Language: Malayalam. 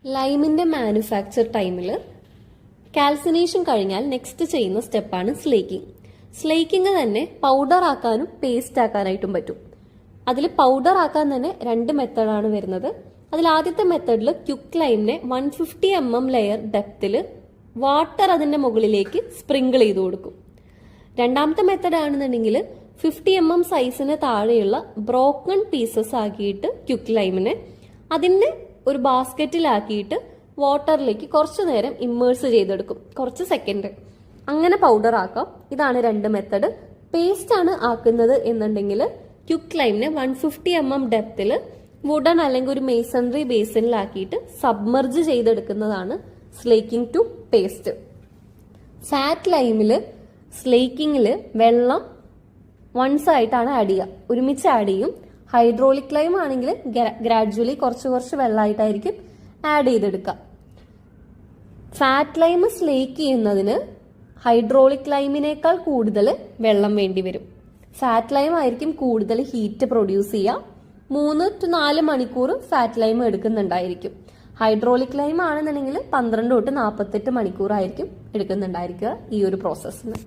ലൈമിന്റെ മാനുഫാക്ചർ ടൈമിൽ കാൽസിനേഷൻ കഴിഞ്ഞാൽ നെക്സ്റ്റ് ചെയ്യുന്ന സ്റ്റെപ്പാണ് സ്ലേക്കിംഗ്. സ്ലേക്കിംഗ് തന്നെ പൗഡർ ആക്കാനും പേസ്റ്റ് ആക്കാനായിട്ടും പറ്റും. അതിൽ പൗഡർ ആക്കാൻ തന്നെ രണ്ട് മെത്തേഡാണ് വരുന്നത്. അതിൽ ആദ്യത്തെ മെത്തേഡിൽ ക്യുക്ക് ലൈമിനെ 150 mm ലെയർ ഡെപ്തിൽ വാട്ടർ അതിന്റെ മുകളിലേക്ക് സ്പ്രിങ്കിൾ ചെയ്ത് കൊടുക്കും. രണ്ടാമത്തെ മെത്തേഡ് ആണെന്നുണ്ടെങ്കിൽ 50 mm സൈസിന് താഴെയുള്ള ബ്രോക്കൺ പീസസ് ആക്കിയിട്ട് ക്യുക്ക് ലൈമിനെ അതിന്റെ ഒരു ബാസ്ക്കറ്റിലാക്കിയിട്ട് വാട്ടറിലേക്ക് കുറച്ചു നേരം ഇമ്മേഴ്സ് ചെയ്തെടുക്കും, കുറച്ച് സെക്കൻഡ്. അങ്ങനെ പൗഡർ ആക്കാം. ഇതാണ് രണ്ട് മെത്തഡ്. പേസ്റ്റ് ആണ് ആക്കുന്നത് എന്നുണ്ടെങ്കിൽ ക്യുക്ക് ലൈമിനെ 150 mm ഡെപ്തിൽ വുഡൻ അല്ലെങ്കിൽ ഒരു മേസണറി ബേസിനിലാക്കിയിട്ട് സബ്മർജ് ചെയ്തെടുക്കുന്നതാണ് സ്ലേക്കിംഗ് ടു പേസ്റ്റ്. ഫാറ്റ് ലൈമിൽ സ്ലേക്കിങ്ങിൽ വെള്ളം വൺസ് ആയിട്ടാണ് ആഡ് ചെയ്യുക, ഒരുമിച്ച് ആഡ് ചെയ്യും. ഹൈഡ്രോളിക് ലൈം ആണെങ്കിൽ ഗ്രാജുവലി കുറച്ച് വെള്ളമായിട്ടായിരിക്കും ആഡ് ചെയ്തെടുക്കുക. ഫാറ്റ് ലൈം സ്ലേക്ക് ചെയ്യുന്നതിന് ഹൈഡ്രോളിക് ലൈമിനേക്കാൾ കൂടുതൽ വെള്ളം വേണ്ടി വരും. ഫാറ്റ് ലൈം ആയിരിക്കും കൂടുതൽ ഹീറ്റ് പ്രൊഡ്യൂസ് ചെയ്യുക. 3 to 4 മണിക്കൂർ ഫാറ്റ് ലൈം എടുക്കുന്നുണ്ടായിരിക്കും. ഹൈഡ്രോളിക് ലൈം ആണെന്നുണ്ടെങ്കിൽ 12 to 48 മണിക്കൂർ ആയിരിക്കും എടുക്കുന്നുണ്ടായിരിക്കുക ഈ ഒരു പ്രോസസ്സിന്.